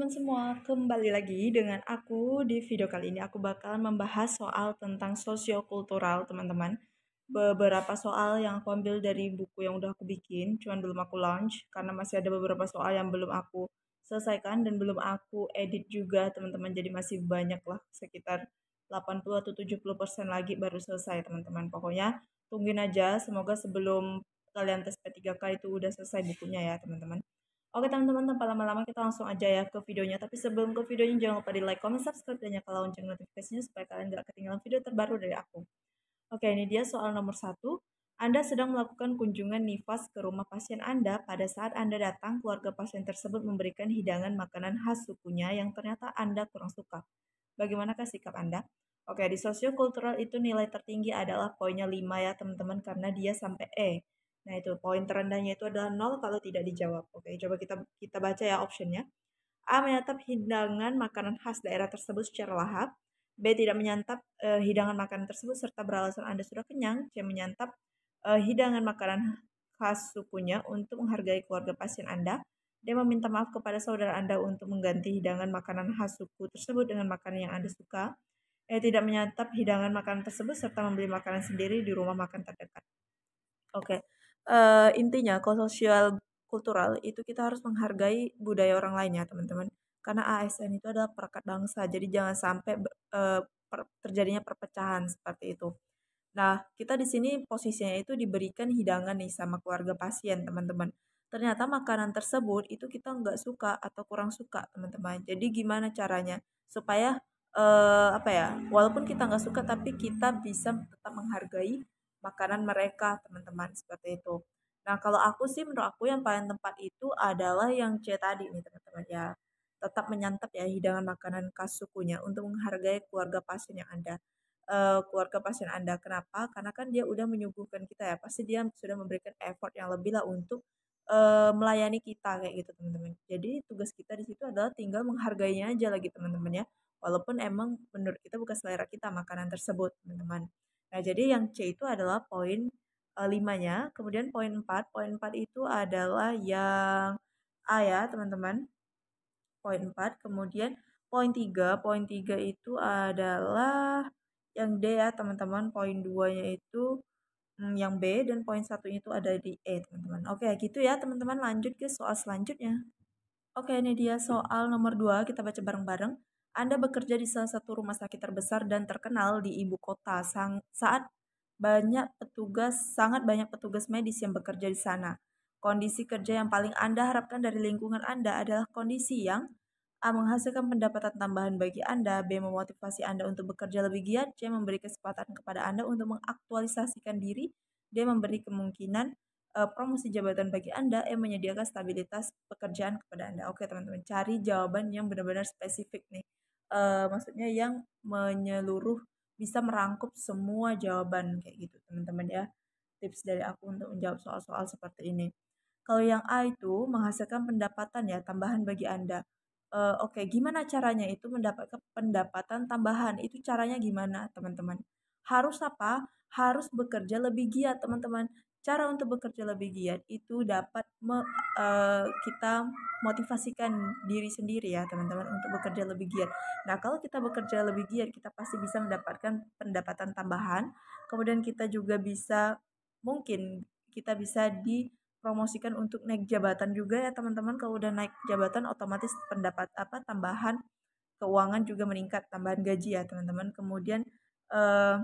teman-teman semua, kembali lagi dengan aku di video kali ini. Aku bakalan membahas soal tentang sosiokultural, teman-teman. Beberapa soal yang aku ambil dari buku yang udah aku bikin, cuman belum aku launch karena masih ada beberapa soal yang belum aku selesaikan dan belum aku edit juga, teman-teman. Jadi masih banyak lah, sekitar 80 atau 70% lagi baru selesai, teman-teman. Pokoknya tungguin aja, semoga sebelum kalian tes P3K itu udah selesai bukunya ya, teman-teman. Oke teman-teman, tanpa lama-lama kita langsung aja ya ke videonya. Tapi sebelum ke videonya jangan lupa di like, comment, subscribe, dan nyalakan lonceng notifikasinya supaya kalian gak ketinggalan video terbaru dari aku. Oke, ini dia soal nomor 1. Anda sedang melakukan kunjungan nifas ke rumah pasien Anda. Pada saat Anda datang, keluarga pasien tersebut memberikan hidangan makanan khas sukunya yang ternyata Anda kurang suka. Bagaimanakah sikap Anda? Oke, di sosiokultural itu nilai tertinggi adalah poinnya 5 ya teman-teman karena dia sampai E. Nah, itu poin terendahnya itu adalah 0 kalau tidak dijawab. Oke, coba kita baca ya optionnya. A. Menyantap hidangan makanan khas daerah tersebut secara lahap. B. Tidak menyantap hidangan makanan tersebut serta beralasan Anda sudah kenyang. C. Menyantap hidangan makanan khas sukunya untuk menghargai keluarga pasien Anda. D. Meminta maaf kepada saudara Anda untuk mengganti hidangan makanan khas suku tersebut dengan makanan yang Anda suka. E. Tidak menyantap hidangan makanan tersebut serta membeli makanan sendiri di rumah makan terdekat. Oke, intinya kalau sosial kultural itu kita harus menghargai budaya orang lain ya teman-teman. Karena ASN itu adalah perekat bangsa, jadi jangan sampai terjadinya perpecahan seperti itu. Nah, kita di sini posisinya itu diberikan hidangan nih sama keluarga pasien, teman-teman. Ternyata makanan tersebut itu kita nggak suka atau kurang suka, teman-teman. Jadi gimana caranya supaya apa ya, walaupun kita nggak suka tapi kita bisa tetap menghargai makanan mereka, teman-teman, seperti itu. Nah, kalau aku sih menurut aku yang paling tepat itu adalah yang C tadi nih, teman-teman ya. Tetap menyantap ya hidangan makanan khas sukunya untuk menghargai keluarga pasien yang ada. Keluarga pasien Anda. Kenapa? Karena kan dia udah menyuguhkan kita ya, pasti dia sudah memberikan effort yang lebih lah untuk melayani kita kayak gitu teman-teman. Jadi tugas kita di situ adalah tinggal menghargainya aja lagi teman-teman ya. Walaupun emang menurut kita bukan selera kita makanan tersebut teman-teman. Nah jadi yang C itu adalah poin 5-nya. Kemudian poin 4. Poin 4 itu adalah yang A ya teman-teman. Poin 4. Kemudian poin 3 itu adalah yang D ya teman-teman. Poin 2-nya itu yang B dan poin 1 itu ada di E teman-teman. Oke gitu ya teman-teman, lanjut ke soal selanjutnya. Oke, ini dia soal nomor 2, kita baca bareng-bareng. Anda bekerja di salah satu rumah sakit terbesar dan terkenal di ibu kota sangat banyak petugas medis yang bekerja di sana. Kondisi kerja yang paling Anda harapkan dari lingkungan Anda adalah kondisi yang A. Menghasilkan pendapatan tambahan bagi Anda. B. Memotivasi Anda untuk bekerja lebih giat. C. Memberi kesempatan kepada Anda untuk mengaktualisasikan diri. D. Memberi kemungkinan promosi jabatan bagi Anda. E. Menyediakan stabilitas pekerjaan kepada Anda. Oke teman-teman, cari jawaban yang benar-benar spesifik nih. Maksudnya yang menyeluruh, bisa merangkup semua jawaban kayak gitu teman-teman ya. Tips dari aku untuk menjawab soal-soal seperti ini. Kalau yang A itu menghasilkan pendapatan ya tambahan bagi Anda. Oke, gimana caranya itu mendapatkan pendapatan tambahan? Itu caranya gimana, teman-teman? Harus apa? Harus bekerja lebih giat, teman-teman. Cara untuk bekerja lebih giat itu dapat kita motivasikan diri sendiri ya, teman-teman, untuk bekerja lebih giat. Nah, kalau kita bekerja lebih giat, kita pasti bisa mendapatkan pendapatan tambahan. Kemudian kita juga bisa, mungkin kita bisa dipromosikan untuk naik jabatan juga ya teman-teman. Kalau udah naik jabatan otomatis pendapat apa tambahan keuangan juga meningkat, tambahan gaji ya teman-teman. Kemudian eh,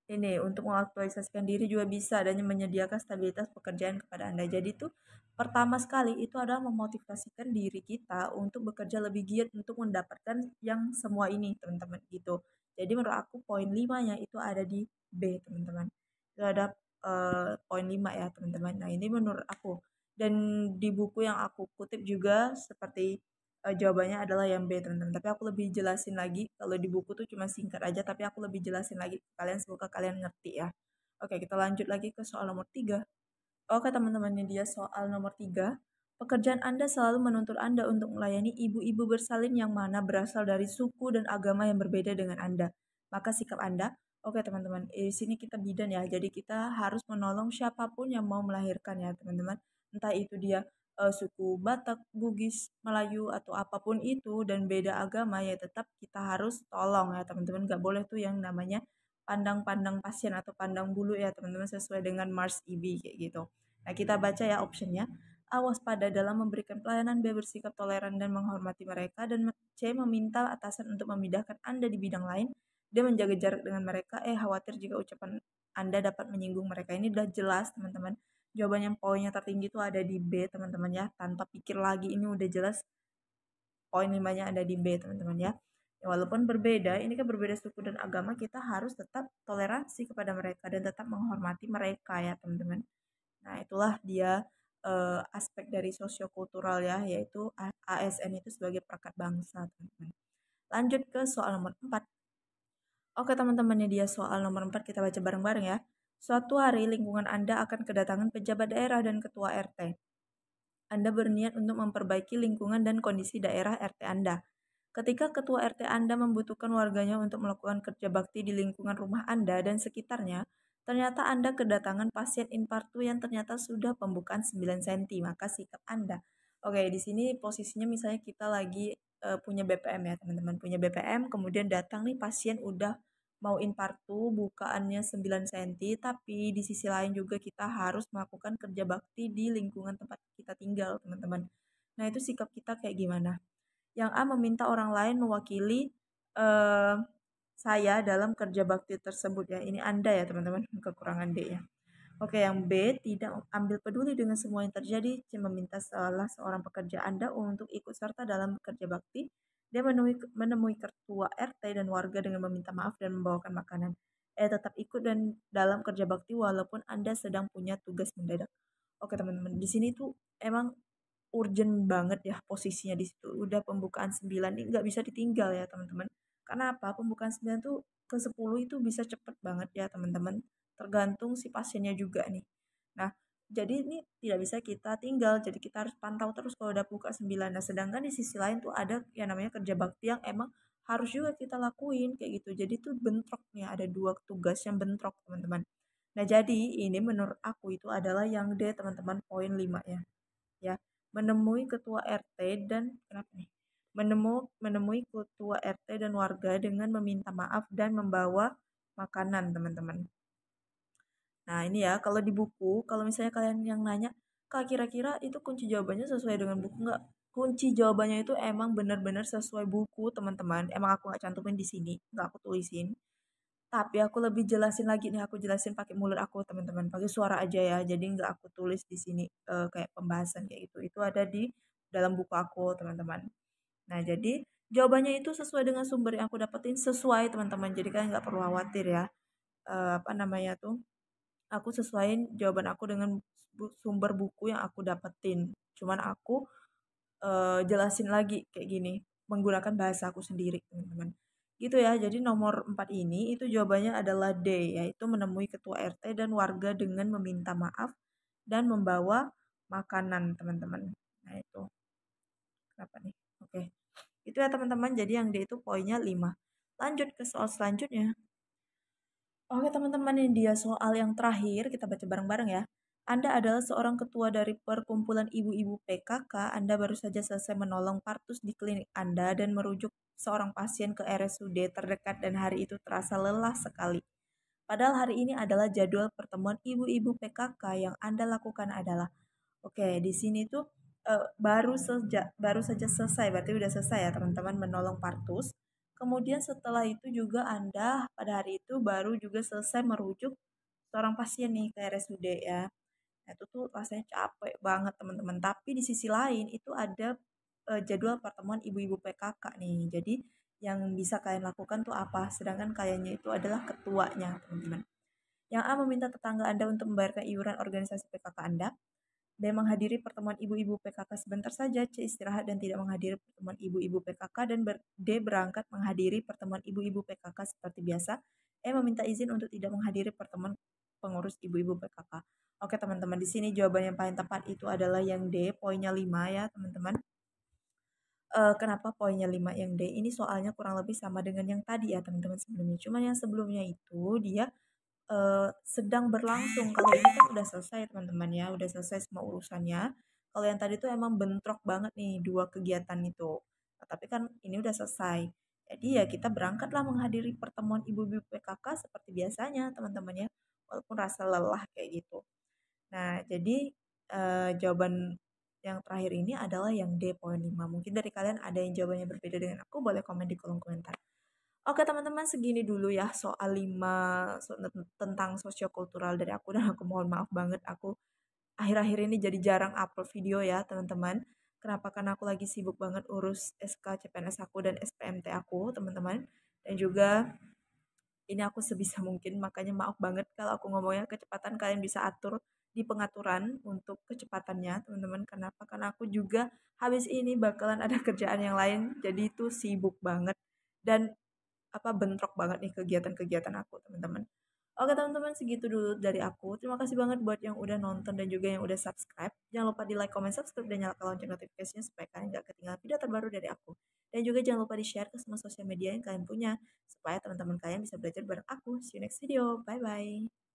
ini untuk mengaktualisasikan diri juga bisa dan menyediakan stabilitas pekerjaan kepada Anda. Jadi tuh pertama sekali itu adalah memotivasikan diri kita untuk bekerja lebih giat untuk mendapatkan yang semua ini teman-teman gitu. Jadi menurut aku poin 5-nya itu ada di B teman-teman. Itu ada poin 5 ya teman-teman. Nah ini menurut aku. Dan di buku yang aku kutip juga seperti jawabannya adalah yang B teman-teman. Tapi aku lebih jelasin lagi. Kalau di buku tuh cuma singkat aja, tapi aku lebih jelasin lagi ke kalian, semoga kalian ngerti ya. Oke, kita lanjut lagi ke soal nomor 3. Oke teman-teman, ini dia soal nomor 3. Pekerjaan Anda selalu menuntut Anda untuk melayani ibu-ibu bersalin yang mana berasal dari suku dan agama yang berbeda dengan Anda. Maka sikap Anda, oke teman-teman, di sini kita bidan ya, jadi kita harus menolong siapapun yang mau melahirkan ya teman-teman. Entah itu dia suku Batak, Bugis, Melayu atau apapun itu dan beda agama ya tetap kita harus tolong ya teman-teman. Nggak boleh tuh yang namanya pandang-pandang pasien atau pandang bulu ya teman-teman sesuai dengan Mars EB kayak gitu. Nah kita baca ya optionnya. A. Waspada dalam memberikan pelayanan. B. Bersikap toleran dan menghormati mereka. Dan C. Meminta atasan untuk memindahkan Anda di bidang lain. D. Menjaga jarak dengan mereka. E. Khawatir jika ucapan Anda dapat menyinggung mereka. Ini udah jelas teman-teman. Jawaban yang poinnya tertinggi itu ada di B teman-teman ya. Tanpa pikir lagi ini udah jelas poin 5-nya ada di B teman-teman ya. Ya, walaupun berbeda, ini kan berbeda suku dan agama, kita harus tetap toleransi kepada mereka dan tetap menghormati mereka ya teman-teman. Nah itulah dia aspek dari sosiokultural ya, yaitu ASN itu sebagai perekat bangsa teman-teman. Lanjut ke soal nomor 4. Oke teman-teman, ini dia soal nomor 4, kita baca bareng-bareng ya. Suatu hari lingkungan Anda akan kedatangan pejabat daerah dan ketua RT. Anda berniat untuk memperbaiki lingkungan dan kondisi daerah RT Anda. Ketika ketua RT Anda membutuhkan warganya untuk melakukan kerja bakti di lingkungan rumah Anda dan sekitarnya, ternyata Anda kedatangan pasien infartu yang ternyata sudah pembukaan 9 cm, maka sikap Anda. Oke, di sini posisinya misalnya kita lagi punya BPM ya teman-teman, punya BPM, kemudian datang nih pasien udah mau infartu, bukaannya 9 cm, tapi di sisi lain juga kita harus melakukan kerja bakti di lingkungan tempat kita tinggal, teman-teman. Nah, itu sikap kita kayak gimana? Yang A. Meminta orang lain mewakili eh, saya dalam kerja bakti tersebut ya. Ini Anda ya, teman-teman, kekurangan D ya. Oke, yang B, tidak ambil peduli dengan semua yang terjadi, C. Meminta salah seorang pekerja Anda untuk ikut serta dalam kerja bakti. Dia menemui ketua RT dan warga dengan meminta maaf dan membawakan makanan. Tetap ikut dan dalam kerja bakti walaupun Anda sedang punya tugas mendadak. Oke teman-teman, di sini tuh emang urgent banget ya posisinya di situ. Udah pembukaan 9 ini nggak bisa ditinggal ya teman-teman. Karena apa? Pembukaan 9 tuh ke 10 itu bisa cepet banget ya teman-teman. Tergantung si pasiennya juga nih. Nah, jadi ini tidak bisa kita tinggal. Jadi kita harus pantau terus kalau udah buka 9. Nah, sedangkan di sisi lain tuh ada yang namanya kerja bakti yang emang harus juga kita lakuin kayak gitu. Jadi tuh bentrok nih, ada dua tugas yang bentrok teman-teman. Nah, jadi ini menurut aku itu adalah yang D teman-teman, poin 5 ya. Ya, menemui ketua RT dan kenapa nih? Menemui ketua RT dan warga dengan meminta maaf dan membawa makanan, teman-teman. Nah, ini ya, kalau di buku, kalau misalnya kalian yang nanya, Kak, kira-kira itu kunci jawabannya sesuai dengan buku nggak? Kunci jawabannya itu emang benar-benar sesuai buku, teman-teman. Emang aku nggak cantumin di sini, nggak aku tulisin. Tapi aku lebih jelasin lagi nih, aku jelasin pakai mulut aku teman-teman, pakai suara aja ya. Jadi nggak aku tulis di sini kayak pembahasan kayak gitu. Itu ada di dalam buku aku teman-teman. Nah jadi jawabannya itu sesuai dengan sumber yang aku dapetin, sesuai teman-teman. Jadi kalian nggak perlu khawatir ya. Apa namanya tuh? Aku sesuaiin jawaban aku dengan sumber buku yang aku dapetin. Cuman aku jelasin lagi kayak gini, menggunakan bahasa aku sendiri, teman-teman. Gitu ya, jadi nomor 4 ini itu jawabannya adalah D, yaitu menemui ketua RT dan warga dengan meminta maaf dan membawa makanan, teman-teman. Nah, itu. Kenapa nih? Oke. Itu ya, teman-teman. Jadi yang D itu poinnya 5. Lanjut ke soal selanjutnya. Oke teman-teman, ini dia soal yang terakhir, kita baca bareng-bareng ya. Anda adalah seorang ketua dari perkumpulan ibu-ibu PKK, Anda baru saja selesai menolong partus di klinik Anda dan merujuk seorang pasien ke RSUD terdekat dan hari itu terasa lelah sekali. Padahal hari ini adalah jadwal pertemuan ibu-ibu PKK yang Anda lakukan adalah, oke, di sini tuh baru saja selesai, berarti udah selesai ya teman-teman menolong partus. Kemudian setelah itu juga Anda pada hari itu baru juga selesai merujuk seorang pasien nih ke RSUD ya. Nah, itu tuh rasanya capek banget teman-teman. Tapi di sisi lain itu ada jadwal pertemuan ibu-ibu PKK nih. Jadi yang bisa kalian lakukan tuh apa? Sedangkan kaliannya itu adalah ketuanya teman-teman. Yang A. Meminta tetangga Anda untuk membayarkan iuran organisasi PKK Anda. B. Menghadiri pertemuan ibu-ibu PKK sebentar saja. C. Istirahat dan tidak menghadiri pertemuan ibu-ibu PKK. Dan D. Berangkat menghadiri pertemuan ibu-ibu PKK seperti biasa. E. Meminta izin untuk tidak menghadiri pertemuan pengurus ibu-ibu PKK. Oke teman-teman, di sini jawaban yang paling tepat itu adalah yang D, poinnya 5 ya teman-teman. Kenapa poinnya 5 yang D? Ini soalnya kurang lebih sama dengan yang tadi ya teman-teman sebelumnya. Cuma yang sebelumnya itu dia sedang berlangsung. Kalau ini kan udah selesai teman-teman ya, udah selesai semua urusannya. Kalau yang tadi tuh emang bentrok banget nih dua kegiatan itu. Nah, tapi kan ini udah selesai. Jadi ya kita berangkatlah menghadiri pertemuan ibu-ibu PKK seperti biasanya teman-teman ya. Walaupun rasa lelah kayak gitu. Nah, jadi jawaban yang terakhir ini adalah yang D.5. Mungkin dari kalian ada yang jawabannya berbeda dengan aku, boleh komen di kolom komentar. Oke teman-teman, segini dulu ya soal 5 tentang sosiokultural dari aku, dan aku mohon maaf banget aku akhir-akhir ini jadi jarang upload video ya teman-teman. Kenapa? Karena aku lagi sibuk banget urus SK CPNS aku dan SPMT aku teman-teman. Dan juga ini aku sebisa mungkin, makanya maaf banget kalau aku ngomongnya kecepatan, kalian bisa atur di pengaturan untuk kecepatannya teman-teman. Kenapa? Karena aku juga habis ini bakalan ada kerjaan yang lain, jadi itu sibuk banget dan bentrok banget nih kegiatan-kegiatan aku teman-teman. Oke teman-teman, segitu dulu dari aku. Terima kasih banget buat yang udah nonton dan juga yang udah subscribe. Jangan lupa di like, comment, subscribe, dan nyalakan lonceng notifikasinya supaya kalian gak ketinggalan video terbaru dari aku. Dan juga jangan lupa di-share ke semua sosial media yang kalian punya supaya teman-teman kalian bisa belajar bareng aku. See you next video. Bye-bye.